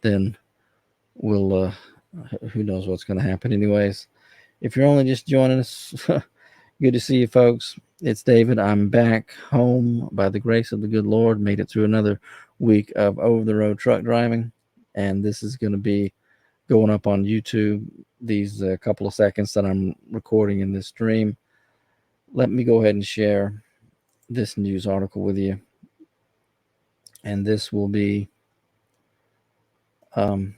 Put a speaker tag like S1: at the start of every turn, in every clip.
S1: then we'll, who knows what's going to happen. Anyways, if you're only just joining us, good to see you, folks. It's David. I'm back home by the grace of the good Lord. Made it through another week of over the road truck driving, and this is going to be going up on YouTube. These couple of seconds that I'm recording in this stream. Let me go ahead and share this news article with you, and this will be what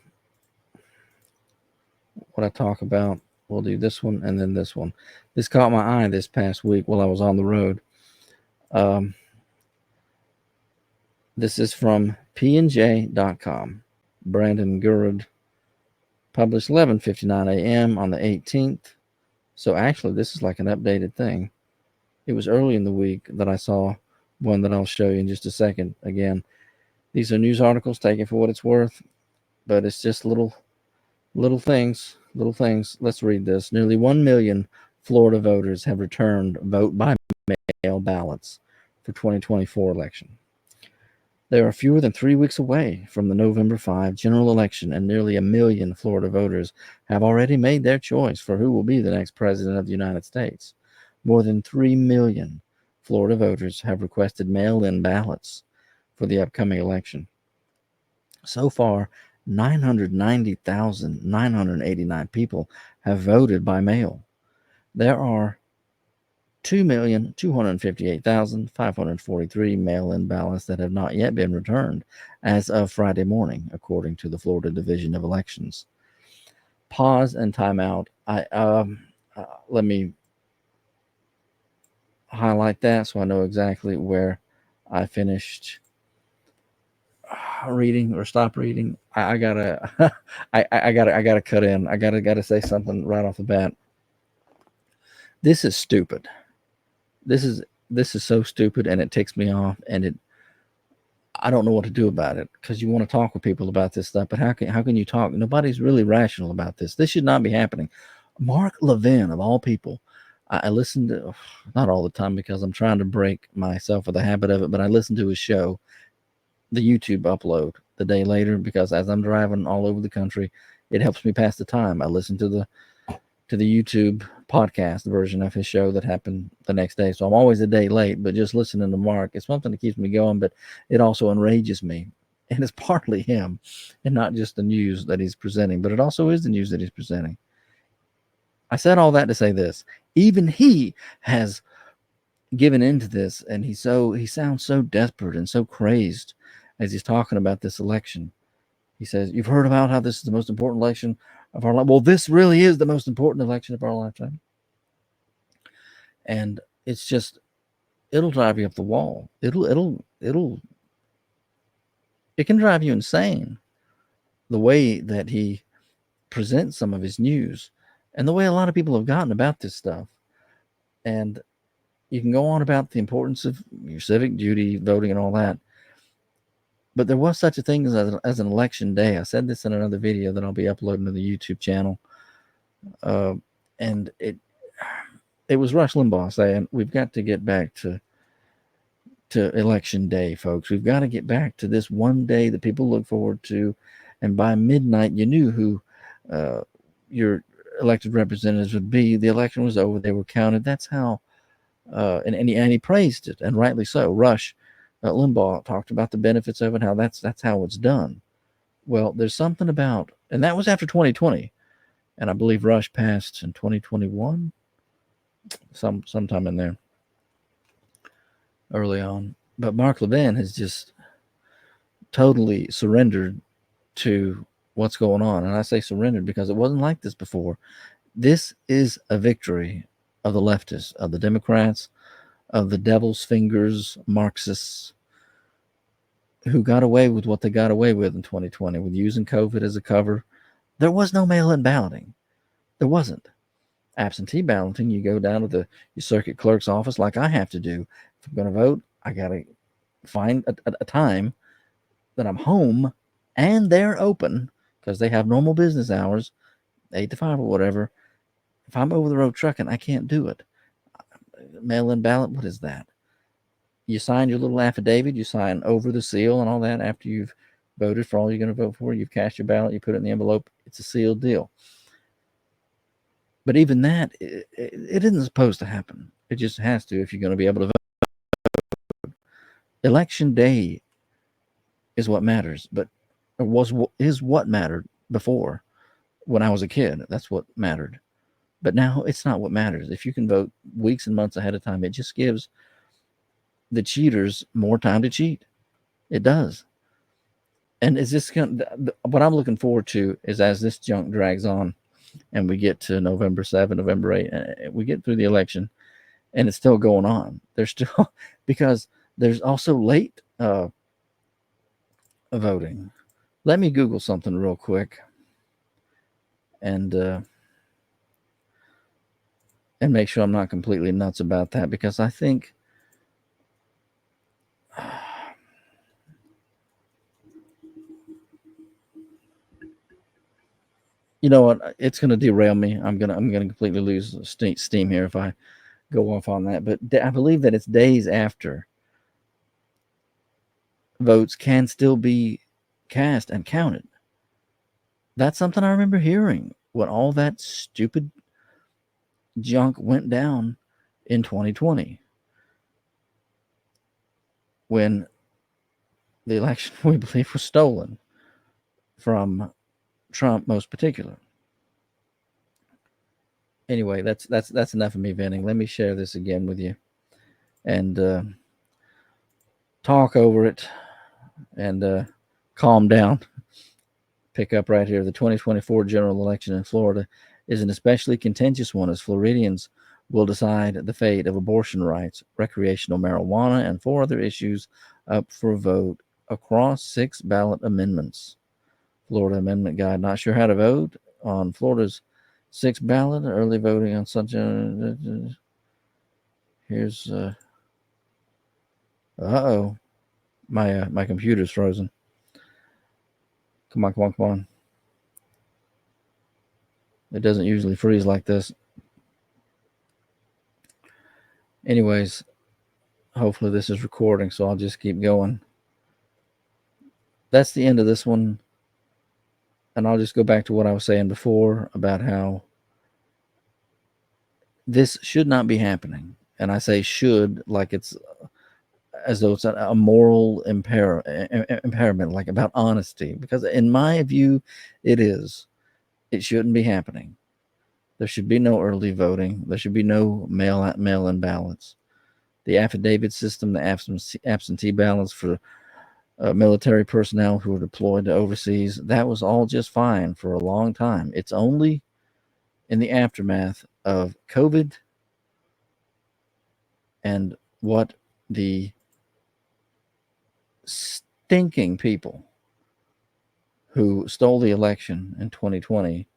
S1: I talk about. We'll do this one and then this one. This caught my eye this past week while I was on the road. This is from pnj.com. Brandon Gurud, published 11:59 a.m. on the 18th. So actually, this is like an updated thing. It was early in the week that I saw one that I'll show you in just a second. Again, these are news articles, take it for what it's worth, but it's just little things. Let's read this. Nearly 1 million Florida voters have returned vote by mail ballots for 2024 election. They are fewer than 3 weeks away from the November 5 general election, and nearly 1 million Florida voters have already made their choice for who will be the next president of the United States. More than 3 million Florida voters have requested mail-in ballots for the upcoming election. So far, 990,989 people have voted by mail. There are 2,258,543 mail-in ballots that have not yet been returned as of Friday morning, according to the Florida Division of Elections. Pause and time out. Let me highlight that so I know exactly where I finished reading or stop reading. I gotta I gotta cut in. I gotta say something right off the bat. This is stupid. This is so stupid, and it ticks me off, and I don't know what to do about it, because you want to talk with people about this stuff, but how can you talk? Nobody's really rational about this. This should not be happening. Mark Levin, of all people, I listen to, not all the time because I'm trying to break myself of the habit of it, but I listen to his show, the YouTube upload, the day later, because as I'm driving all over the country, it helps me pass the time. I listen to the YouTube podcast version of his show that happened the next day. So I'm always a day late, but just listening to Mark, it's something that keeps me going, but it also enrages me. And it's partly him and not just the news that he's presenting, but it also is the news that he's presenting. I said all that to say this. Even he has given into this, and he sounds so desperate and so crazed as he's talking about this election. He says, "You've heard about how this is the most important election of our life." Well, this really is the most important election of our lifetime. And it's just, it'll drive you up the wall. It can drive you insane, the way that he presents some of his news and the way a lot of people have gotten about this stuff. And you can go on about the importance of your civic duty, voting, and all that. But there was such a thing as an election day. I said this in another video that I'll be uploading to the YouTube channel. And it was Rush Limbaugh saying, we've got to get back to election day, folks. We've got to get back to this one day that people look forward to. And by midnight, you knew who your elected representatives would be. The election was over. They were counted. That's how, and he praised it, and rightly so. Rush Limbaugh talked about the benefits of it, how that's how it's done. Well, there's something about, and that was after 2020, and I believe Rush passed in 2021, sometime in there, early on. But Mark Levin has just totally surrendered to what's going on, and I say surrendered because it wasn't like this before. This is a victory of the leftists, of the Democrats, of the devil's fingers Marxists, who got away with what they got away with in 2020 with using COVID as a cover. There was no mail-in balloting. There wasn't. Absentee balloting, you go down to your circuit clerk's office like I have to do. If I'm going to vote, I got to find a time that I'm home and they're open, because they have normal business hours, 8 to 5 or whatever. If I'm over the road trucking, I can't do it. Mail-in ballot, what is that? You sign your little affidavit, you sign over the seal and all that after you've voted for all you're going to vote for. You've cast your ballot. You put it in the envelope. It's a sealed deal. But even that, it isn't supposed to happen. It just has to if you're going to be able to vote. Election day is what matters, but is what mattered before when I was a kid. That's what mattered. But now it's not what matters. If you can vote weeks and months ahead of time, it just gives the cheaters more time to cheat. It does. And is this what I'm looking forward to is as this junk drags on and we get to November 7, November 8, we get through the election and it's still going on. There's still, because there's also late voting. Let me Google something real quick and make sure I'm not completely nuts about that, because I think you know what, it's going to derail me. I'm going to completely lose steam here if I go off on that. But I believe that it's days after votes can still be cast and counted. That's something I remember hearing when all that stupid junk went down in 2020, when the election, we believe, was stolen from Trump, most particular. Anyway, that's enough of me venting. Let me share this again with you and talk over it and calm down. Pick up right here. The 2024 general election in Florida is an especially contentious one, as Floridians will decide the fate of abortion rights, recreational marijuana, and 4 other issues up for a vote across 6 ballot amendments. Florida Amendment Guide. Not sure how to vote on Florida's 6th ballot. Early voting on such a. Here's. Uh-oh. My computer's frozen. Come on. It doesn't usually freeze like this. Anyways, hopefully this is recording, so I'll just keep going. That's the end of this one. And I'll just go back to what I was saying before about how this should not be happening. And I say should like it's as though it's a moral impairment, like about honesty. Because in my view, it is. It shouldn't be happening. There should be no early voting. There should be no mail-in ballots. The affidavit system, the absentee ballots for military personnel who were deployed to overseas, that was all just fine for a long time. It's only in the aftermath of COVID and what the stinking people who stole the election in 2020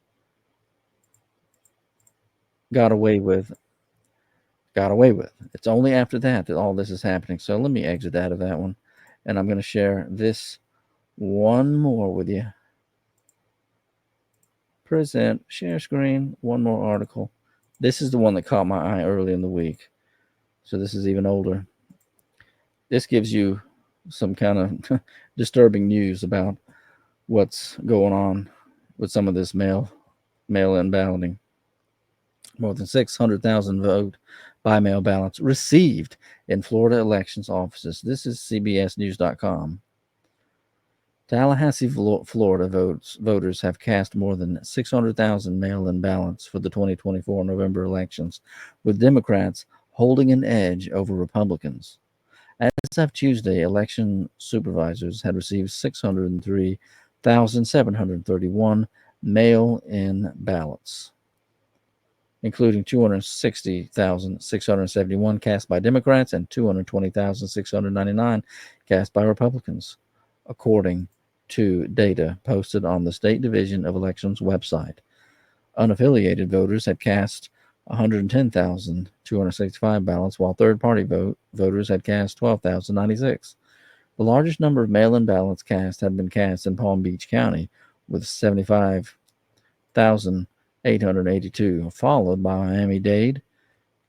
S1: got away with. It's only after that all this is happening. So let me exit out of that one, and I'm going to share this one more with you. Present, share screen, one more article. This is the one that caught my eye early in the week. So this is even older. This gives you some kind of disturbing news about what's going on with some of this mail-in balloting. More than 600,000 vote by mail ballots received in Florida elections offices. This is CBSNews.com. Tallahassee, Florida voters have cast more than 600,000 mail-in ballots for the 2024 November elections, with Democrats holding an edge over Republicans. As of Tuesday, election supervisors had received 603,731 mail-in ballots, including 260,671 cast by Democrats and 220,699 cast by Republicans, according to data posted on the State Division of Elections website. Unaffiliated voters had cast 110,265 ballots, while third-party voters had cast 12,096. The largest number of mail-in ballots cast had been cast in Palm Beach County, with 75,882, followed by Miami-Dade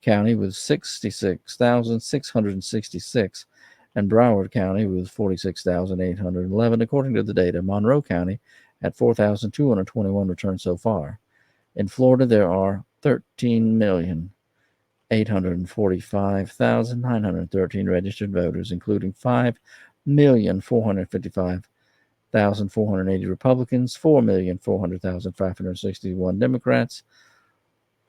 S1: County with 66,666 and Broward County with 46,811, according to the data. Monroe County had 4,221 returns so far. In Florida, there are 13,845,913 registered voters, including 5,455,480 Republicans, 4,400,561 Democrats,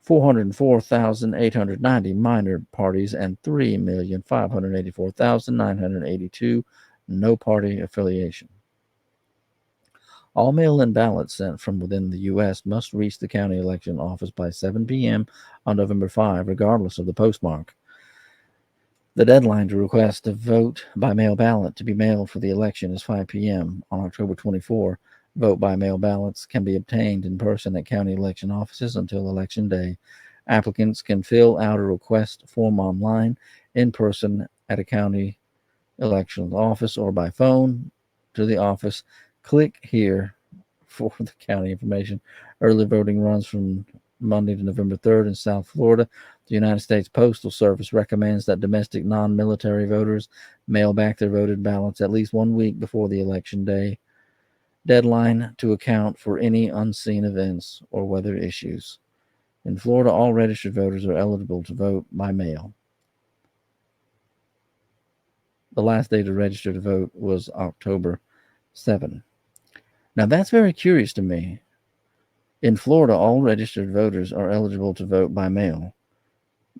S1: 404,890 minor parties, and 3,584,982 no party affiliation. All mail-in ballots sent from within the U.S. must reach the county election office by 7 p.m. on November 5, regardless of the postmark. The deadline to request a vote by mail ballot to be mailed for the election is 5 p.m. on October 24. Vote by mail ballots can be obtained in person at county election offices until Election Day. Applicants can fill out a request form online, in person at a county election office, or by phone to the office. Click here for the county information. Early voting runs from Monday to November 3rd in South Florida. The United States Postal Service recommends that domestic non-military voters mail back their voted ballots at least 1 week before the election day deadline to account for any unseen events or weather issues. In Florida, all registered voters are eligible to vote by mail. The last day to register to vote was October 7. Now, that's very curious to me. In Florida, all registered voters are eligible to vote by mail.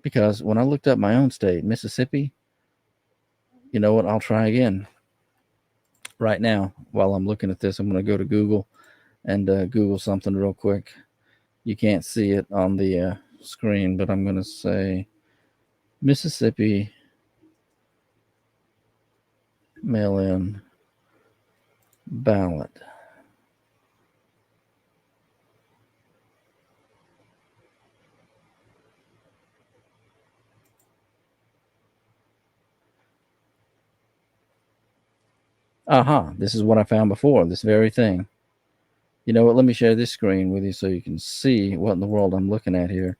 S1: Because when I looked up my own state, Mississippi, you know what? I'll try again. Right now, while I'm looking at this, I'm going to go to Google and Google something real quick. You can't see it on the screen, but I'm going to say Mississippi mail-in ballot. This is what I found before, this very thing. You know what? Let me share this screen with you so you can see what in the world I'm looking at here.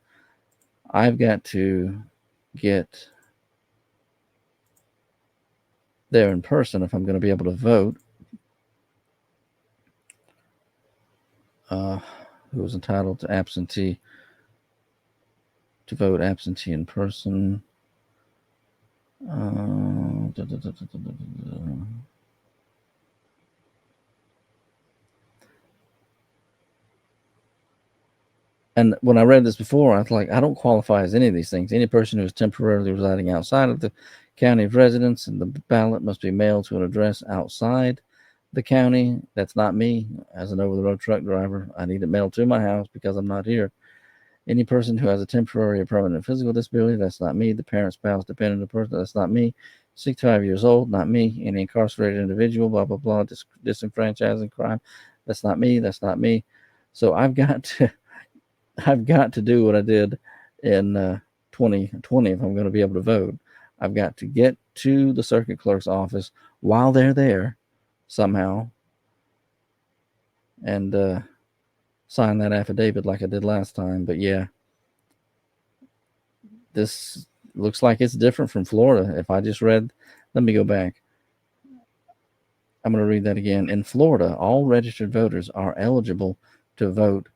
S1: I've got to get there in person if I'm going to be able to vote. Who was entitled to vote absentee in person. And when I read this before, I was like, I don't qualify as any of these things. Any person who is temporarily residing outside of the county of residence, and the ballot must be mailed to an address outside the county. That's not me. As an over-the-road truck driver, I need it mailed to my house because I'm not here. Any person who has a temporary or permanent physical disability, that's not me. The parent, spouse, dependent person, that's not me. 65 years old, not me. Any incarcerated individual, blah, blah, blah, disenfranchising crime, that's not me. That's not me. So I've got to do what I did in 2020 if I'm going to be able to vote. I've got to get to the circuit clerk's office while they're there somehow and sign that affidavit like I did last time. But yeah, this looks like it's different from Florida. If I just read, let me go back. I'm going to read that again. In Florida, all registered voters are eligible to vote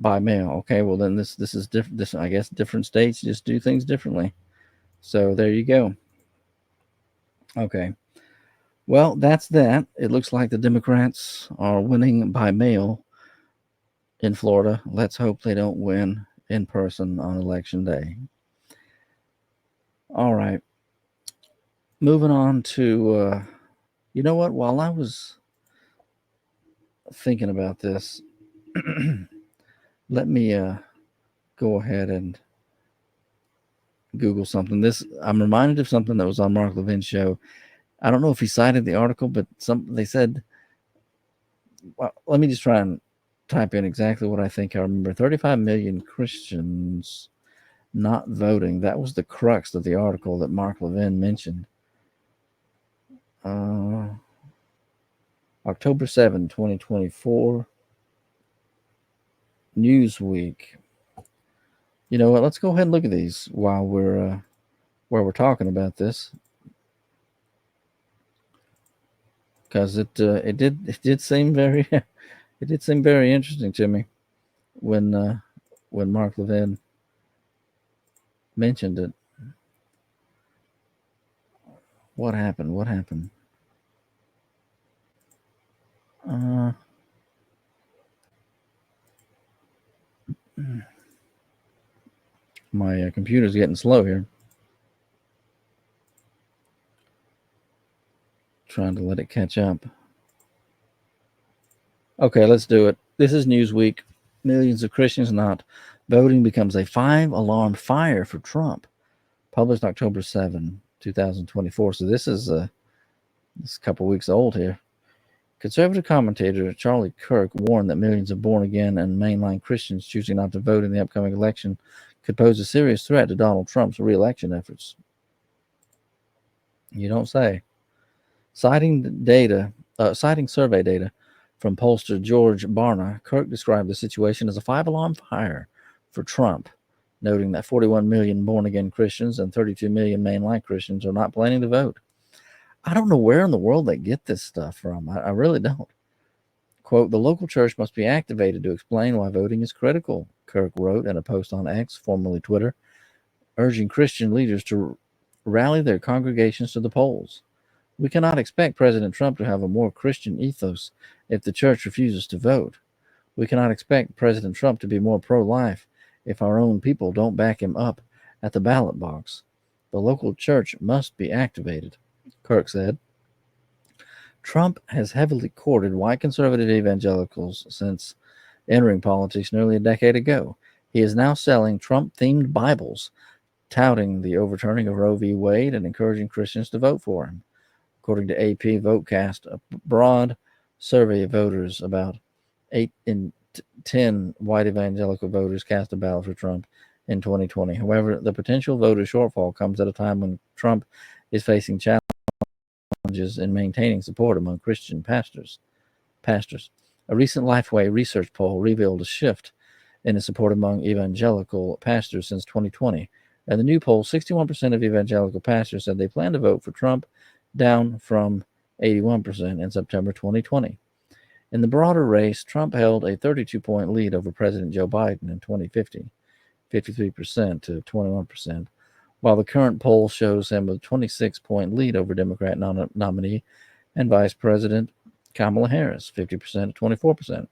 S1: by mail. Okay, well then this is different. This, I guess, different states just do things differently. So there you go. Okay. Well, that's that. It looks like the Democrats are winning by mail in Florida. Let's hope they don't win in person on Election Day. All right. Moving on to, you know what? While I was thinking about this, let me go ahead and Google something. I'm reminded of something that was on Mark Levin's show. I don't know if he cited the article, but they said, well, let me just try and type in exactly what I think I remember. 35 million Christians not voting. That was the crux of the article that Mark Levin mentioned. October 7, 2024. Newsweek. You know what? Let's go ahead and look at these while we're talking about this. because it did seem very it did seem very interesting to me when Mark Levin mentioned it. What happened? What happened? Uh, my computer's getting slow here. Trying to let it catch up. Okay, let's do it. This is Newsweek. Millions of Christians not voting becomes a five-alarm fire for Trump. Published October 7, 2024. So this is a couple weeks old here. Conservative commentator Charlie Kirk warned that millions of born-again and mainline Christians choosing not to vote in the upcoming election could pose a serious threat to Donald Trump's re-election efforts. You don't say. Citing survey data from pollster George Barna, Kirk described the situation as a five-alarm fire for Trump, noting that 41 million born-again Christians and 32 million mainline Christians are not planning to vote. I don't know where in the world they get this stuff from. I really don't. Quote, the local church must be activated to explain why voting is critical, Kirk wrote in a post on X, formerly Twitter, urging Christian leaders to rally their congregations to the polls. We cannot expect President Trump to have a more Christian ethos if the church refuses to vote. We cannot expect President Trump to be more pro-life if our own people don't back him up at the ballot box. The local church must be activated, Kirk said. Trump has heavily courted white conservative evangelicals since entering politics nearly a decade ago. He is now selling Trump-themed Bibles, touting the overturning of Roe v. Wade and encouraging Christians to vote for him. According to AP VoteCast, a broad survey of voters, about 8 in 10 white evangelical voters cast a ballot for Trump in 2020. However, the potential voter shortfall comes at a time when Trump is facing challenges in maintaining support among Christian pastors. A recent Lifeway research poll revealed a shift in the support among evangelical pastors since 2020. In the new poll, 61% of evangelical pastors said they plan to vote for Trump, down from 81% in September 2020. In the broader race, Trump held a 32-point lead over President Joe Biden in 2050, 53% to 21%, while the current poll shows him with a 26-point lead over Democrat nominee and Vice President Kamala Harris, 50% to 24%.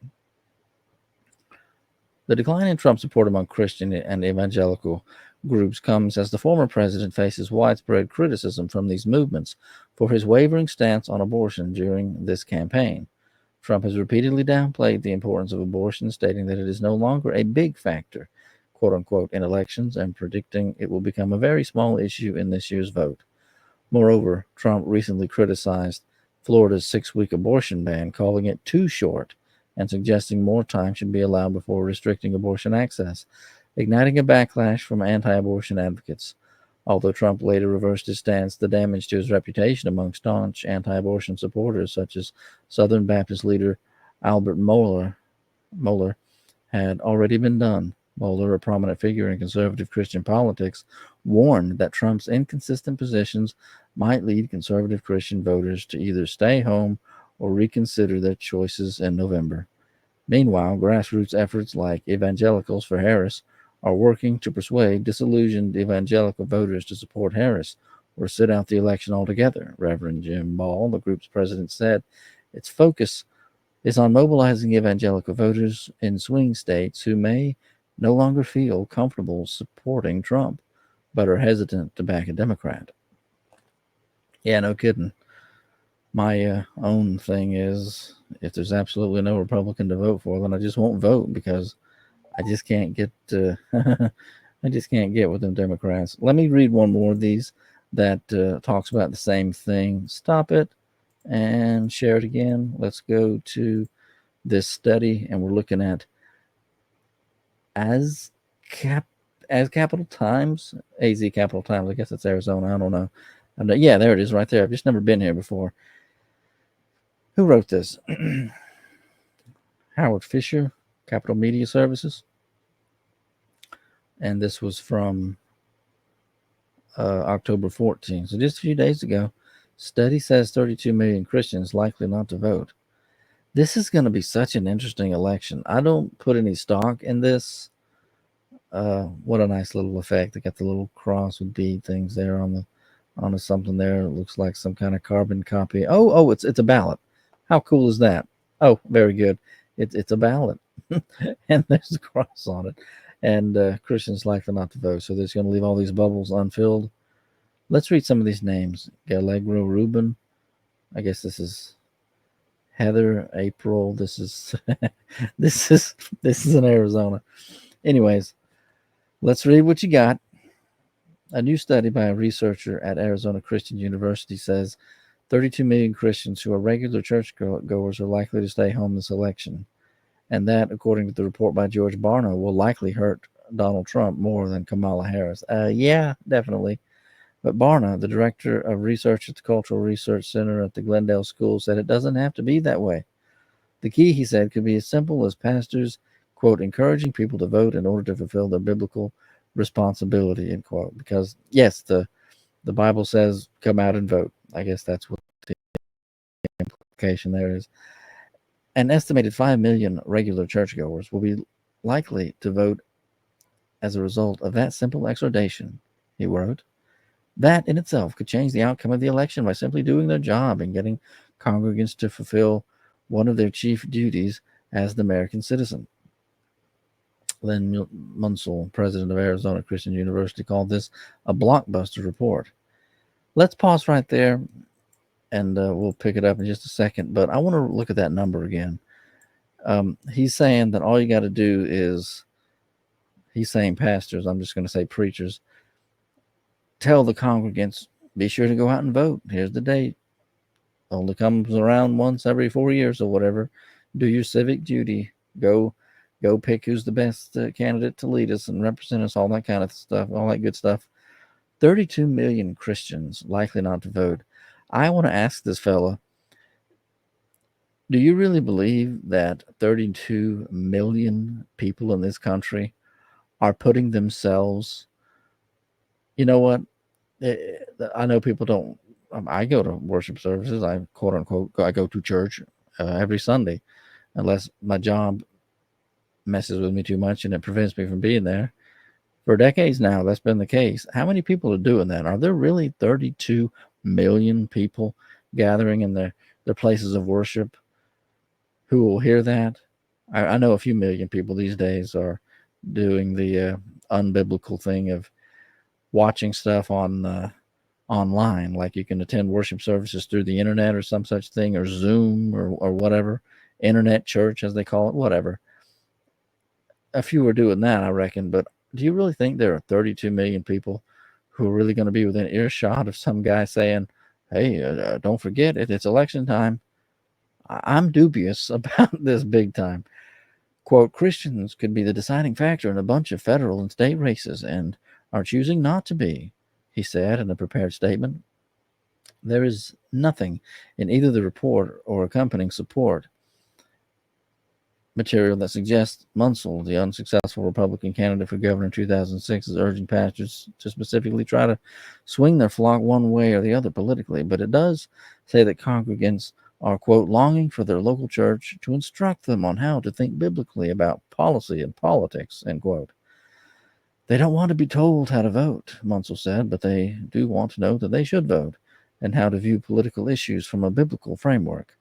S1: The decline in Trump support among Christian and evangelical groups comes as the former president faces widespread criticism from these movements for his wavering stance on abortion during this campaign. Trump has repeatedly downplayed the importance of abortion, stating that it is no longer a big factor, quote unquote, in elections, and predicting it will become a very small issue in this year's vote. Moreover, Trump recently criticized Florida's 6-week abortion ban, calling it too short and suggesting more time should be allowed before restricting abortion access, igniting a backlash from anti-abortion advocates. Although Trump later reversed his stance, the damage to his reputation among staunch anti-abortion supporters, such as Southern Baptist leader Albert Mohler, had already been done. Mohler, a prominent figure in conservative Christian politics, warned that Trump's inconsistent positions might lead conservative Christian voters to either stay home or reconsider their choices in November. Meanwhile, grassroots efforts like Evangelicals for Harris are working to persuade disillusioned evangelical voters to support Harris or sit out the election altogether. Reverend Jim Ball, the group's president, said its focus is on mobilizing evangelical voters in swing states who may no longer feel comfortable supporting Trump, but are hesitant to back a Democrat. Yeah, no kidding. My own thing is, if there's absolutely no Republican to vote for, then I just won't vote because I just can't get I just can't get with them Democrats. Let me read one more of these that talks about the same thing. Stop it and share it again. Let's go to this study, and we're looking at as Capital Times, AZ Capital Times. I guess it's Arizona. I don't know. Yeah, there it is right there. I've just never been here before. Who wrote this? Howard Fisher, Capital Media Services. And this was from October 14th. So just a few days ago. Study says 32 million Christians likely not to vote. This is going to be such an interesting election. I don't put any stock in this. What a nice little effect. They got the little cross with bead things there on the something there. It looks like some kind of carbon copy. Oh, it's a ballot. How cool is that? Oh, very good. It's a ballot, and there's a cross on it. And Christians likely not to vote, so they're just going to leave all these bubbles unfilled. Let's read some of these names. Gallegro Ruben. I guess this is Heather April. This is this is in Arizona. Anyways, let's read what you got. A new study by a researcher at Arizona Christian University says 32 million Christians who are regular churchgoers are likely to stay home this election. And that, according to the report by George Barna, will likely hurt Donald Trump more than Kamala Harris. Yeah, definitely. But Barna, the director of research at the Cultural Research Center at the Glendale School, said it doesn't have to be that way. The key, he said, could be as simple as pastors, quote, encouraging people to vote in order to fulfill their biblical responsibility, end quote. Because, yes, the Bible says come out and vote. I guess that's what the implication there is. An estimated 5 million regular churchgoers will be likely to vote as a result of that simple exhortation, he wrote. That in itself could change the outcome of the election by simply doing their job and getting congregants to fulfill one of their chief duties as an American citizen. Len Munsell, president of Arizona Christian University, called this a blockbuster report. Let's pause right there, and we'll pick it up in just a second. But I want to look at that number again. He's saying that all you got to do is, he's saying pastors, I'm just going to say preachers, tell the congregants, be sure to go out and vote. Here's the date. Only comes around once every 4 years or whatever. Do your civic duty. Go pick who's the best candidate to lead us and represent us, all that kind of stuff, all that good stuff. 32 million Christians likely not to vote. I want to ask this fella, do you really believe that 32 million people in this country are putting themselves, you know what? I know people don't, I go to worship services. I quote unquote, I go to church every Sunday, unless my job messes with me too much and it prevents me from being there. For decades now, that's been the case. How many people are doing that? Are there really 32 million people gathering in their places of worship who will hear that? I know a few million people these days are doing the unbiblical thing of watching stuff on online, like you can attend worship services through the internet or some such thing, or Zoom or whatever, internet church as they call it, whatever. A few are doing that, I reckon, but do you really think there are 32 million people who are really going to be within earshot of some guy saying, hey, don't forget it, it's election time? I'm dubious about this big time. Quote, Christians could be the deciding factor in a bunch of federal and state races and are choosing not to be, he said in a prepared statement. There is nothing in either the report or accompanying support material that suggests Munsell, the unsuccessful Republican candidate for governor in 2006, is urging pastors to specifically try to swing their flock one way or the other politically. But it does say that congregants are, quote, longing for their local church to instruct them on how to think biblically about policy and politics, end quote. They don't want to be told how to vote, Munsell said, but they do want to know that they should vote and how to view political issues from a biblical framework.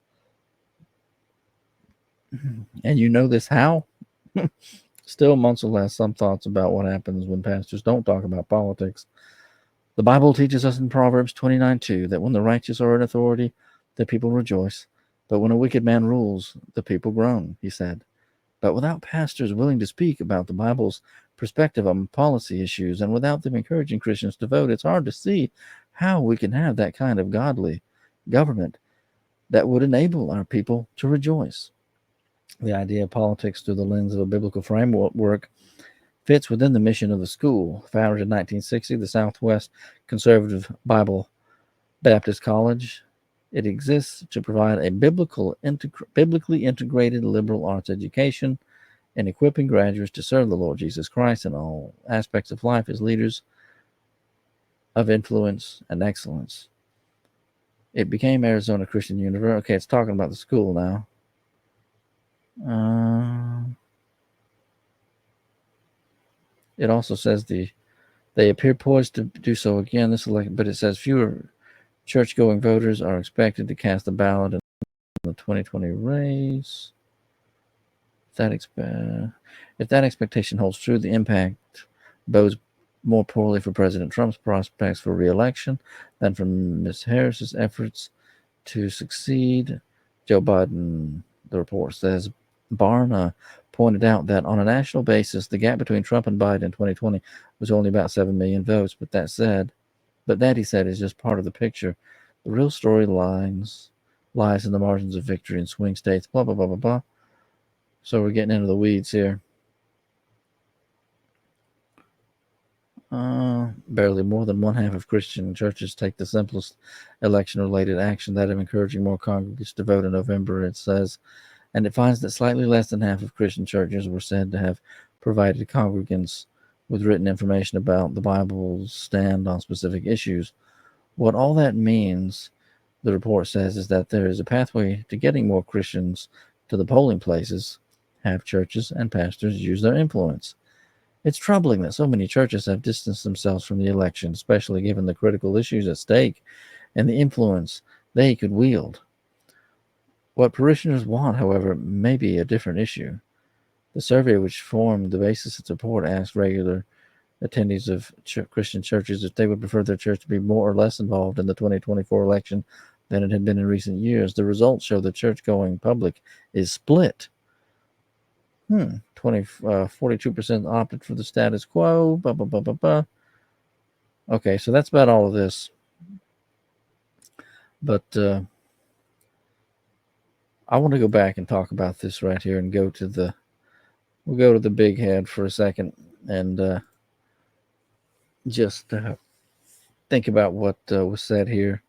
S1: And you know this how? Still, Munsell has some thoughts about what happens when pastors don't talk about politics. The Bible teaches us in Proverbs 29:2 that when the righteous are in authority, the people rejoice. But when a wicked man rules, the people groan, he said. But without pastors willing to speak about the Bible's perspective on policy issues and without them encouraging Christians to vote, it's hard to see how we can have that kind of godly government that would enable our people to rejoice. The idea of politics through the lens of a biblical framework fits within the mission of the school. Founded in 1960, the Southwest Conservative Bible Baptist College, it exists to provide a biblically integrated liberal arts education and equipping graduates to serve the Lord Jesus Christ in all aspects of life as leaders of influence and excellence. It became Arizona Christian University. Okay, it's talking about the school now. It also says they appear poised to do so again this election, but it says fewer church-going voters are expected to cast a ballot in the 2020 race. If that expectation holds true, the impact bodes more poorly for President Trump's prospects for re-election than for Ms. Harris's efforts to succeed Joe Biden, the report says. Barna pointed out that on a national basis, the gap between Trump and Biden in 2020 was only about 7 million votes. But that he said is just part of the picture. The real story lies in the margins of victory in swing states, blah, blah, blah, blah, blah. So we're getting into the weeds here. Barely more than one half of Christian churches take the simplest election-related action, that of encouraging more congregants to vote in November, it says. And it finds that slightly less than half of Christian churches were said to have provided congregants with written information about the Bible's stand on specific issues. What all that means, the report says, is that there is a pathway to getting more Christians to the polling places. Have churches and pastors use their influence. It's troubling that so many churches have distanced themselves from the election, especially given the critical issues at stake and the influence they could wield. What parishioners want, however, may be a different issue. The survey, which formed the basis of support, asked regular attendees of Christian churches if they would prefer their church to be more or less involved in the 2024 election than it had been in recent years. The results show the church-going public is split. 42% opted for the status quo. Okay, so that's about all of this. But I want to go back and talk about this right here and we'll go to the big head for a second and just think about what was said here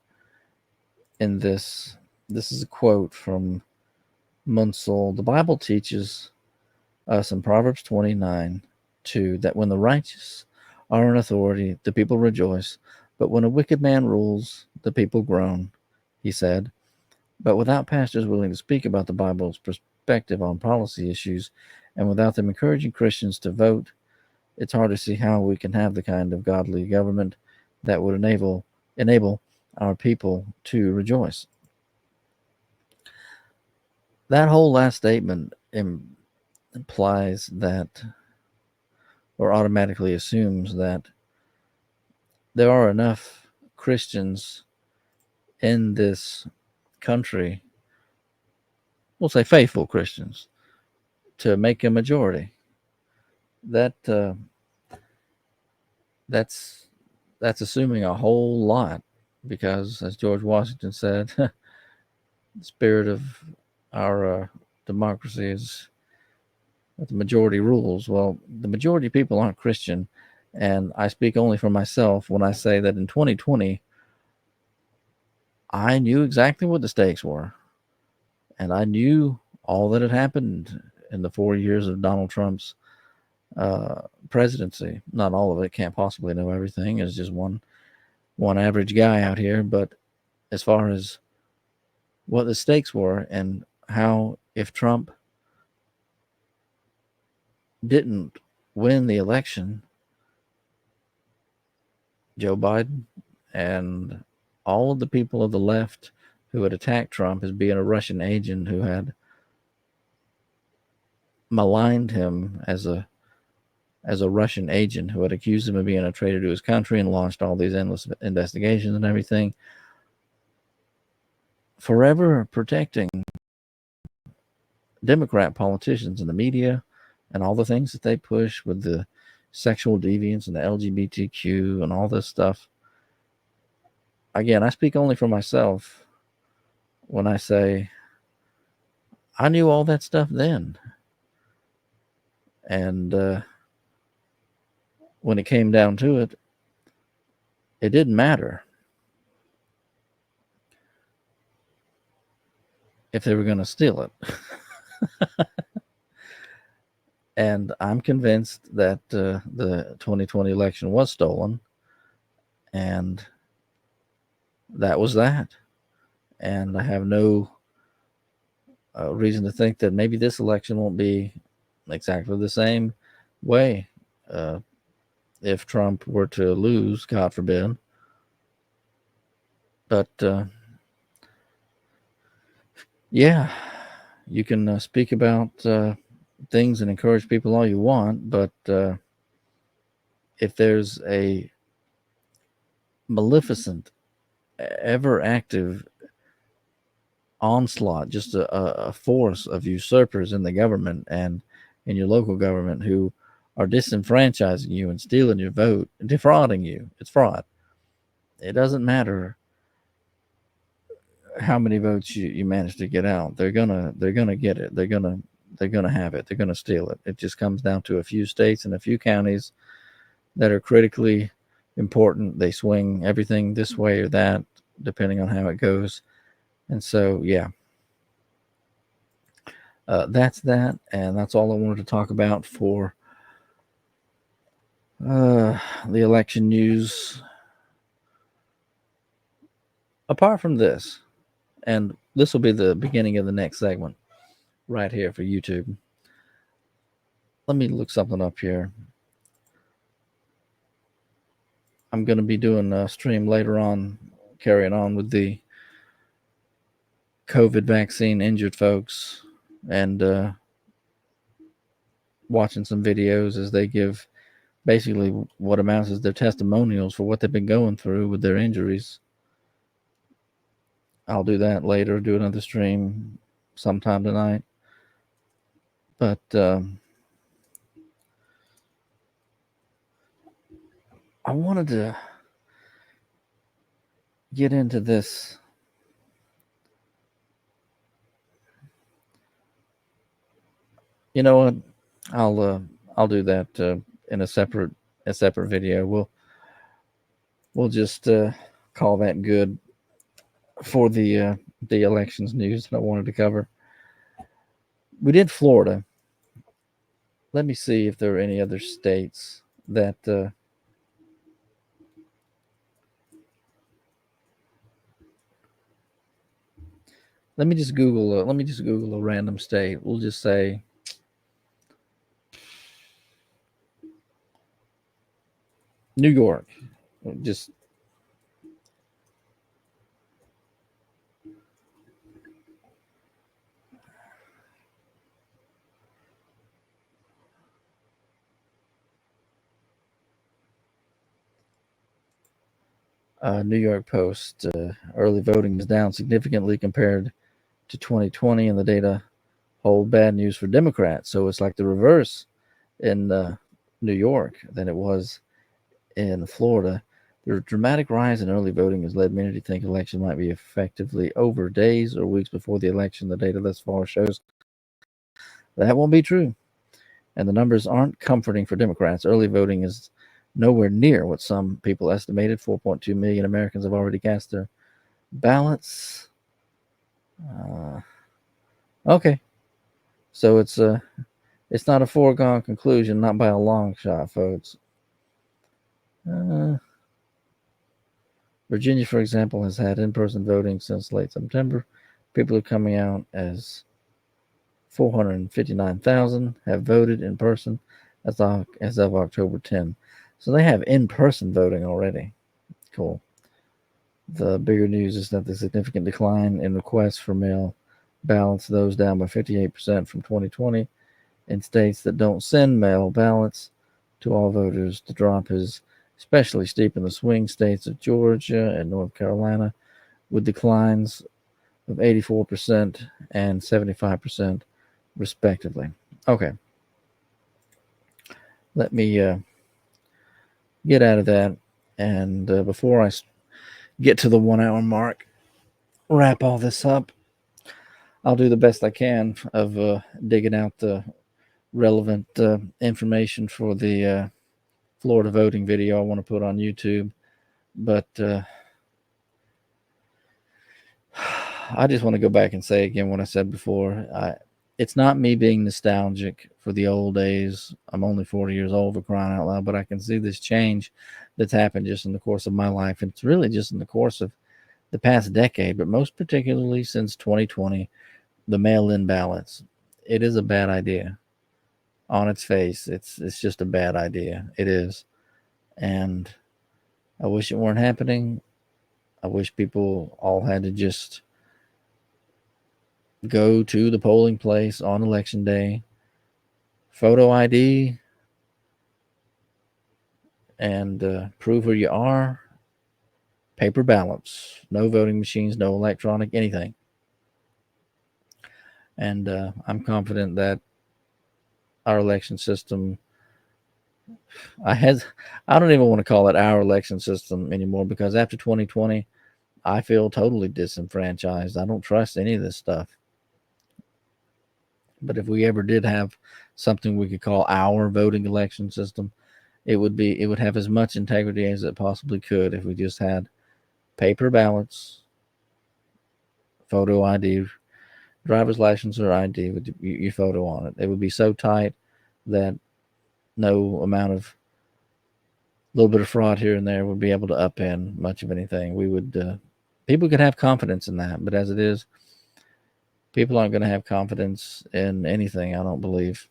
S1: in this. This is a quote from Munsell. The Bible teaches us in Proverbs 29:2 that when the righteous are in authority, the people rejoice, but when a wicked man rules, the people groan, he said. But without pastors willing to speak about the Bible's perspective on policy issues, and without them encouraging Christians to vote, it's hard to see how we can have the kind of godly government that would enable our people to rejoice. That whole last statement implies that, or automatically assumes that, there are enough Christians in this country, we'll say faithful Christians, to make a majority. That's assuming a whole lot, because as George Washington said, the spirit of our democracy is that the majority rules. Well, the majority of people aren't Christian, and I speak only for myself when I say that in 2020, I knew exactly what the stakes were, and I knew all that had happened in the 4 years of Donald Trump's presidency. Not all of it. Can't possibly know everything as just one average guy out here. But as far as what the stakes were and how, if Trump didn't win the election, Joe Biden and all of the people of the left who had attacked Trump as being a Russian agent, who had maligned him as a Russian agent, who had accused him of being a traitor to his country and launched all these endless investigations and everything, forever protecting Democrat politicians and the media and all the things that they push with the sexual deviance and the LGBTQ and all this stuff. Again, I speak only for myself when I say I knew all that stuff then. And when it came down to it, it didn't matter if they were going to steal it. And I'm convinced that the 2020 election was stolen, and that was that. and I have no reason to think that maybe this election won't be exactly the same way if Trump were to lose, God forbid. But yeah, you can speak about things and encourage people all you want, but if there's a maleficent, ever active onslaught, just a force of usurpers in the government and in your local government who are disenfranchising you and stealing your vote, defrauding you, it's fraud. It doesn't matter how many votes you manage to get out. They're gonna get it. They're gonna have it. They're gonna steal it. It just comes down to a few states and a few counties that are critically important. They swing everything this way or that depending on how it goes. And so, yeah, that's that. And that's all I wanted to talk about for the election news. Apart from this, and this will be the beginning of the next segment right here for YouTube. Let me look something up here. I'm going to be doing a stream later on, carrying on with the COVID vaccine injured folks and watching some videos as they give basically what amounts as their testimonials for what they've been going through with their injuries. I'll do that later, do another stream sometime tonight. But I wanted to get into this. You know what? I'll do that in a separate video. We'll just call that good for the elections news that I wanted to cover. We did Florida. Let me see if there are any other states that let me just Google a random state. We'll just say New York. Just New York Post. Early voting is down significantly compared to 2020, and the data hold bad news for Democrats. So it's like the reverse in New York than it was in Florida. The dramatic rise in early voting has led many to think election might be effectively over days or weeks before the election. The data thus far shows that won't be true, and the numbers aren't comforting for Democrats. Early voting is nowhere near what some people estimated. 4.2 million Americans have already cast their ballots. Okay, so it's not a foregone conclusion, not by a long shot, folks. Virginia, for example, has had in-person voting since late September. People are coming out as 459,000 have voted in person as of October 10. So they have in-person voting already. Cool. The bigger news is that the significant decline in requests for mail ballots, those down by 58% from 2020, in states that don't send mail ballots to all voters. The drop is especially steep in the swing states of Georgia and North Carolina, with declines of 84% and 75% respectively. Okay. Let me get out of that, and before I get to the 1 hour mark, wrap all this up, I'll do the best I can of digging out the relevant information for the Florida voting video I want to put on YouTube. But I just want to go back and say again what I said before. It's not me being nostalgic for the old days. I'm only 40 years old, for crying out loud, but I can see this change that's happened just in the course of my life. And it's really just in the course of the past decade, but most particularly since 2020, the mail-in ballots. It is a bad idea. On its face, it's just a bad idea. It is, and I wish it weren't happening. I wish people all had to just go to the polling place on election day, photo ID, and prove who you are. Paper ballots, no voting machines, no electronic anything. And I'm confident that our election system, I don't even want to call it our election system anymore, because after 2020, I feel totally disenfranchised. I don't trust any of this stuff. But if we ever did have something we could call our voting election system, it would have as much integrity as it possibly could if we just had paper ballots, photo ID, driver's license or ID with your photo on it. It would be so tight that no amount of little bit of fraud here and there would be able to upend much of anything. We would people could have confidence in that, but as it is, people aren't going to have confidence in anything, I don't believe,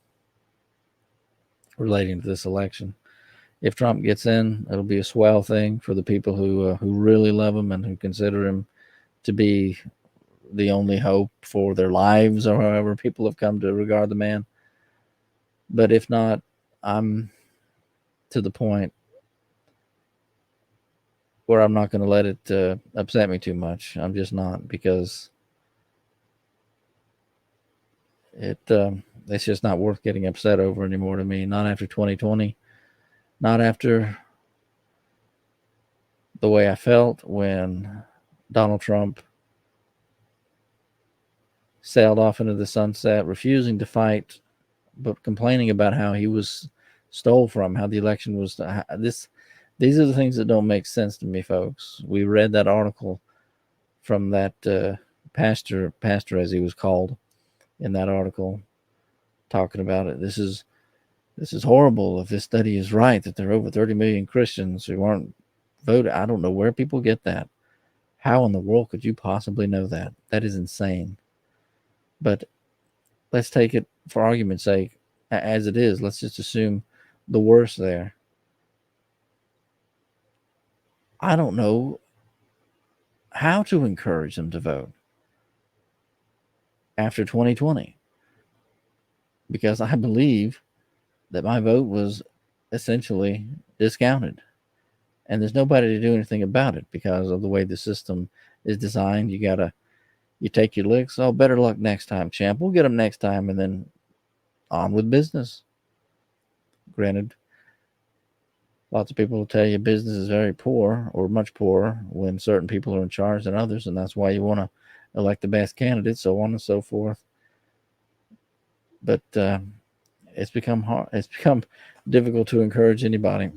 S1: relating to this election. If Trump gets in, it'll be a swell thing for the people who really love him and who consider him to be the only hope for their lives, or however people have come to regard the man. But if not, I'm to the point where I'm not going to let it upset me too much. I'm just not, because it's just not worth getting upset over anymore to me. Not after 2020. Not after the way I felt when Donald Trump sailed off into the sunset, refusing to fight, but complaining about how he was stole from, how the election was this. These are the things that don't make sense to me, folks. We read that article from that pastor, as he was called in that article, talking about it. This is horrible. If this study is right, that there are over 30 million Christians who aren't voting. I don't know where people get that. How in the world could you possibly know that? That is insane. But let's take it, for argument's sake, as it is. Let's just assume the worst there. I don't know how to encourage them to vote after 2020, because I believe that my vote was essentially discounted, and there's nobody to do anything about it because of the way the system is designed. You take your licks. Oh, better luck next time, champ. We'll get them next time, and then on with business. Granted, lots of people will tell you business is very poor, or much poorer, when certain people are in charge than others, and that's why you want to elect the best candidate, so on and so forth. But it's become hard. It's become difficult to encourage anybody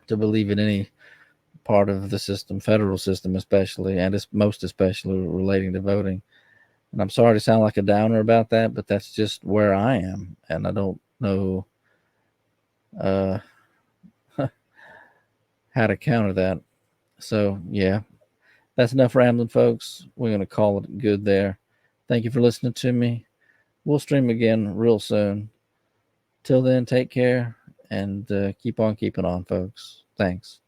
S1: to believe in any part of the system, federal system especially, and it's most especially relating to voting. And I'm sorry to sound like a downer about that, but that's just where I am, and I don't know how to counter that. So yeah, that's enough rambling, folks. We're going to call it good there. Thank you for listening to me. We'll stream again real soon. Till then, take care and keep on keeping on, folks. Thanks.